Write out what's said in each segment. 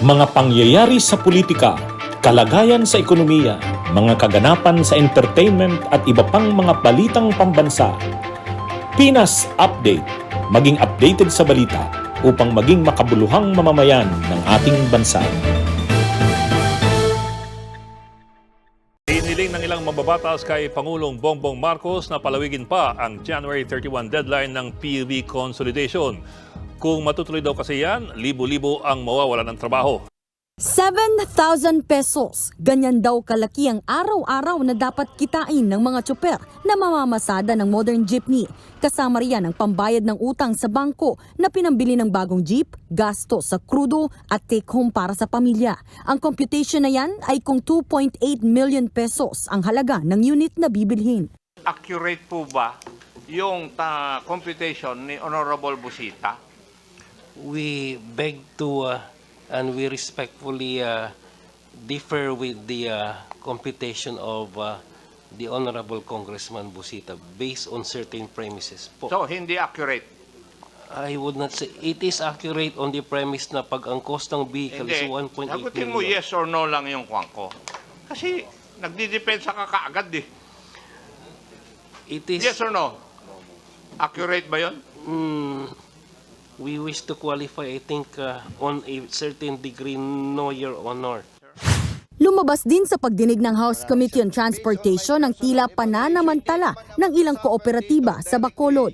Mga pangyayari sa politika, kalagayan sa ekonomiya, mga kaganapan sa entertainment at iba pang mga balitang pambansa. Pinas Update, maging updated sa balita upang maging makabuluhang mamamayan ng ating bansa. Hiniling ng ilang mambabatas kay Pangulong Bongbong Marcos na palawigin pa ang January 31 deadline ng PUV consolidation. Kung matutuloy daw kasi yan, libo-libo ang mawawalan ng trabaho. 7,000 pesos. Ganyan daw kalaki ang araw-araw na dapat kitain ng mga tsoper na mamamasada ng modern jeepney. Kasama riyan ang pambayad ng utang sa bangko na pinambili ng bagong jeep, gasto sa krudo at take-home para sa pamilya. Ang computation na yan ay kung 2.8 million pesos ang halaga ng unit na bibilhin. Accurate po ba yung computation ni Honorable Busita? We beg to and we respectfully differ with the computation of the Honorable Congressman Busita based on certain premises po. So, hindi accurate? I would not say it is accurate on the premise na pag ang cost ng vehicle is 1.8 Sagutin mo million. yes or no lang yung kwan ko. Kasi nagdidepensa ka kaagad eh. It is Yes or no? Accurate ba yun? we wish to qualify, I think, on a certain degree, no, Your Honor. Lumabas din sa pagdinig ng House Committee on Transportation ang tila pananamantala ng ilang kooperatiba sa Bacolod.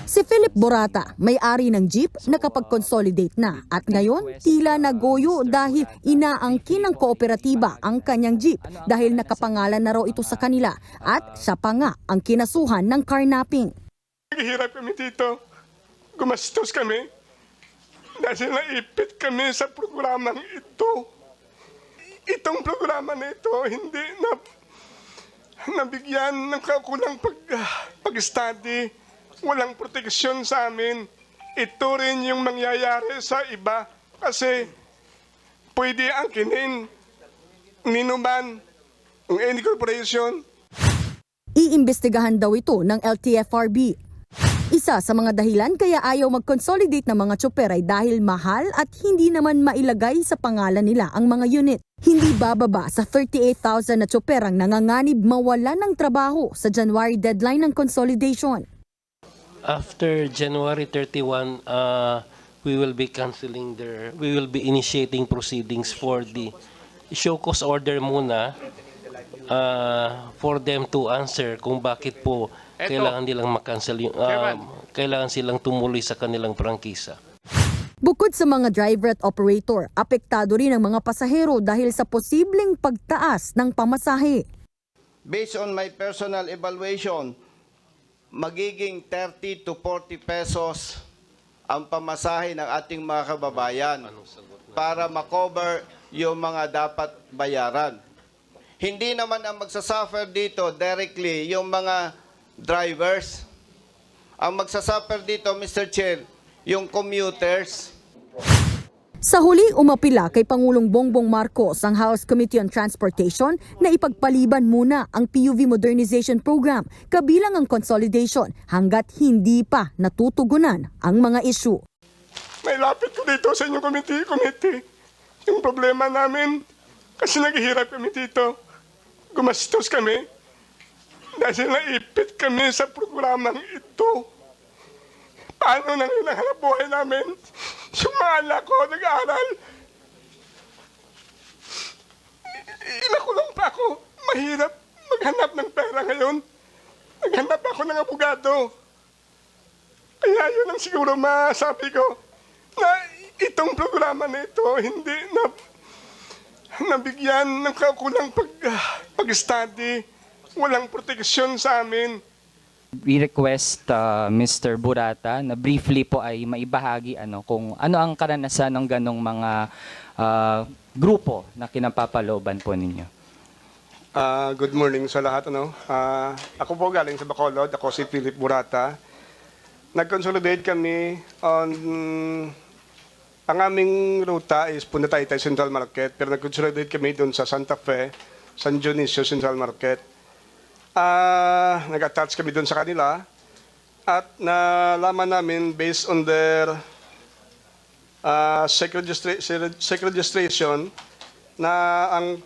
Si Philip Borata, may-ari ng jeep, nakapag-consolidate na at ngayon tila nagoyo dahil inaangkin ng kooperatiba ang kanyang jeep dahil nakapangalan na raw ito sa kanila at siya pa nga ang kinasuhan ng carnapping. Naghihirap kami dito. Gumastos kami dahil naipit kami sa programang ito. Itong programa na ito hindi na nabigyan ng kakulang pag-study. Walang proteksyon sa amin. Ito rin yung mangyayari sa iba kasi pwede angkinin ninuman ng any corporation. Iimbestigahan daw ito ng LTFRB. Isa sa mga dahilan kaya ayaw mag-consolidate ng mga tsoper ay dahil mahal at hindi naman mailagay sa pangalan nila ang mga unit. Hindi bababa sa 38,000 na tsoper ang nanganganib mawalan ng trabaho sa January deadline ng consolidation. After January 31, we will be we will be initiating proceedings for the show cause order muna for them to answer kung bakit po kailangan nilang makancel yung kailangan silang tumuloy sa kanilang prangkisa. Bukod sa mga driver at operator, apektado rin ang mga pasahero dahil sa posibleng pagtaas ng pamasahe. Based on my personal evaluation, magiging 30 to 40 pesos ang pamasahe ng ating mga kababayan para makover yung mga dapat bayaran. Hindi naman ang magsasuffer dito directly yung mga drivers. Ang magsasuffer dito, Mr. Chair, yung commuters. Sa huli, umapila kay Pangulong Bongbong Marcos ang House Committee on Transportation na ipagpaliban muna ang PUV Modernization Program kabilang ang consolidation hanggat hindi pa natutugunan ang mga isyu. May lapit ko dito sa inyong committee. Yung problema namin, kasi naghihirap kami dito. Gumastos kami dahil naipit kami sa programang ito. Paano nang hanap buhay namin? Yung mga anak ko nag-aaral. Inakulong pa ako. Mahirap maghanap ng pera ngayon. Naghanap ako ng abogado. Kaya yun ang siguro masabi ko na itong programa na ito hindi na nabigyan ng kakulang pag-study. Walang proteksyon sa amin. We request Mr. Burata na briefly po ay maibahagi kung ano ang karanasan ng ganong mga grupo na kinapapalooban po ninyo. Good morning sa lahat. Ako po galing sa Bacolod. Ako si Philip Burata. Nag-consolidate kami on ang aming ruta is Punta Taytay Central Market, pero nag-consolidate kami doon sa Santa Fe, San Dionisio Central Market. Nag-attach kami doon sa kanila at nalaman namin based on their SEC registration na ang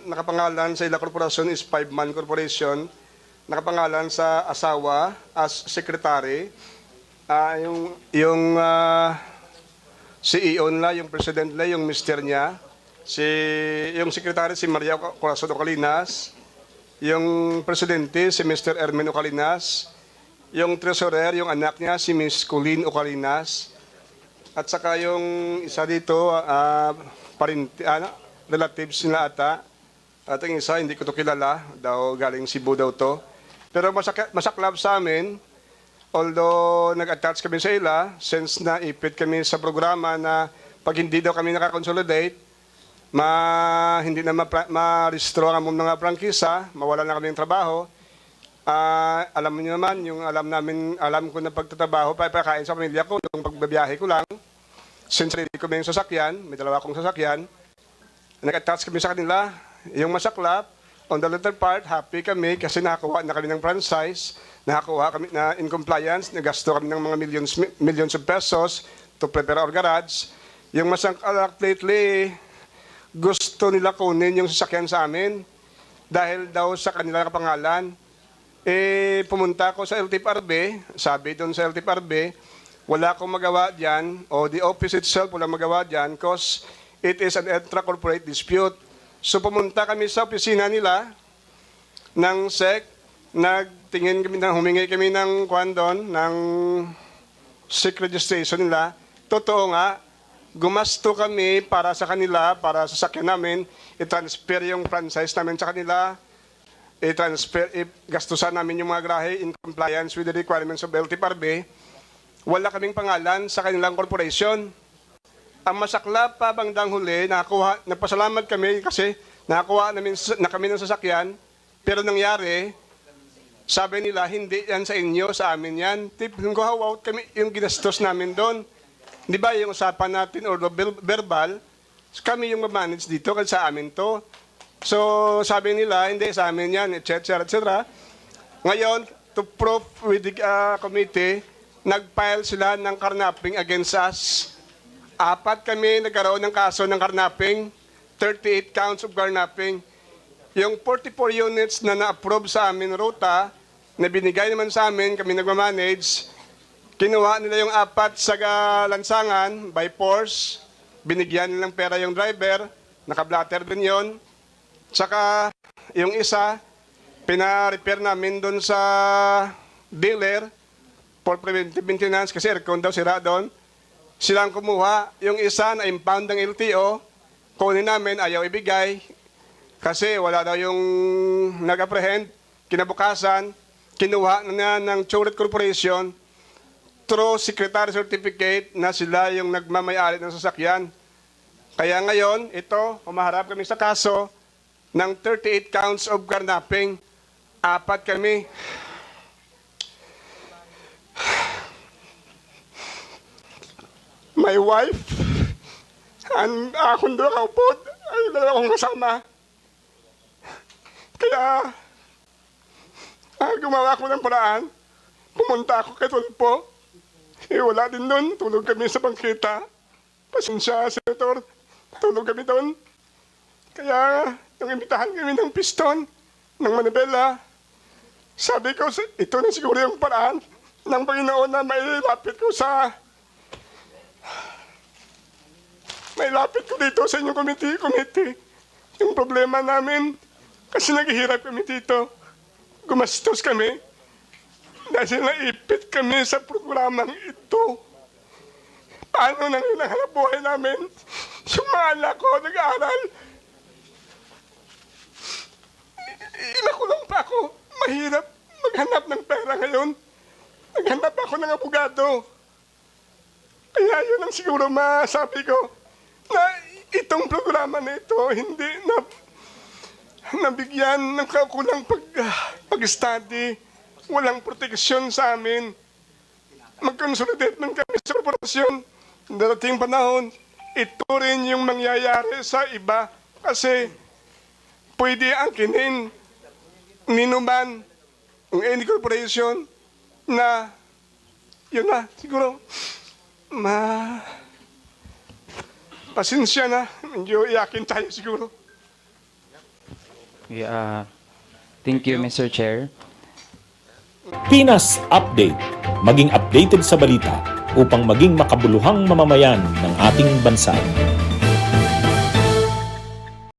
nakapangalan sa ila korporasyon is 5-man corporation, nakapangalan sa asawa as secretary, yung CEO nila, yung president nila, yung mister niya, yung secretary si Maria Corazon Ocalinas, yung presidente si Mr. Ermen Ocalinas, yung treasurer, yung anak niya si Miss Colleen Ocalinas, at saka yung isa dito, relatives nila ata, at yung isa, hindi ko to kilala, daw galing Cebu daw to. Pero masaklap sa amin, although nag-attach kami sa ila, since naipit kami sa programa na pag hindi daw kami nakakonsolidate, hindi na ma-restore ang mga prangkisa, mawala na kami ng trabaho. Alam niyo naman, yung alam ko na pagtatrabaho, pagkakain sa pamilya ko, yung pagbabiyahe ko lang, since sarili ko may sasakyan, may dalawa akong sasakyan, nag-attach kami sa kanila, yung masaklap, on the latter part, happy kami kasi nakakuha na kami ng franchise, nakakuha kami na in compliance, nagasto kami ng mga millions of pesos to prepare our garage. Yung masaklap lately, gusto nila kunin yung sasakyan sa amin dahil daw sa kanila kapangalan. Pumunta ako sa LTFRB, sabi doon sa LTFRB, wala akong magawa dyan, o the office itself wala magawa dyan because it is an intra-corporate dispute. So pumunta kami sa opisina nila ng SEC, humingi kami ng ng SEC registration nila. Totoo nga, gumasto kami para sa kanila, para sa sakyan namin, i-transfer yung franchise namin sa kanila, gastusan namin yung mga grahe in compliance with the requirements of LTFRB. Wala kaming pangalan sa kanilang corporation. Ang masaklap pa bandang huli, nagpasalamat kami kasi nakakuha na kami ng sasakyan, pero nangyari, sabi nila, hindi yan sa inyo, sa amin yan. Go out kami yung ginastos namin doon. Di ba yung usapan natin, or verbal, kami yung manage dito kasi sa amin to. So sabi nila, hindi sa amin yan, etc. etc. Ngayon, to prove with the committee, nag-file sila ng carnapping against us. 4 kami nagkaroon ng kaso ng carnapping, 38 counts of carnapping. Yung 44 units na na-approve sa amin ruta, na binigay naman sa amin, kami nagmamanage, kinuha nila yung 4 sa lansangan by force, binigyan nilang pera yung driver, naka-blatter din yon. Tsaka yung isa, pina-repair namin doon sa dealer for preventive maintenance kasi aircon daw sira doon. Silang kumuha. Yung isa na impound ng LTO, kunin namin, ayaw ibigay kasi wala daw yung nag-apprehend. Kinabukasan, kinuha na ng Cholet Corporation through secretary certificate na sila yung nagmamayari ng sasakyan. Kaya ngayon, ito, humaharap kami sa kaso ng 38 counts of carnapping. 4 kami. My wife and akong doon kaupod ay dalawa akong kasama. Kaya gumawa ako ng paraan. Pumunta ako kay Tulpo. Wala din doon. Tulog kami sa bangkita. Pasensya, Senator. Tulog kami doon. Kaya nung imbitahan kami ng piston, ng Manibela, sabi ko, ito na siguro yung paraan ng Panginoon na mailapit ko dito sa inyong committee. Yung problema namin, kasi naghihirap kami dito. Gumastos kami. Dahil naipit kami sa programang ito. Paano nang hinahanap buhay namin? Yung mga anak ko nag-aaral. Inakulong pa ako. Mahirap maghanap ng pera ngayon. Naghanap ako ng abogado. Kaya yun ang siguro masabi ko na itong programa na ito hindi na nabigyan ng kakulang pag-study. Walang proteksyon sa amin. Mag-consolidate man kami sa korporasyon. Darating panahon, ito rin yung mangyayari sa iba. Kasi pwede angkinin ninuman ang any corporation na yun na, siguro pasensya na. Medyo iyakin tayo siguro. Yeah, thank you, Mr. Chair. Pinas Update. Maging updated sa balita upang maging makabuluhang mamamayan ng ating bansa.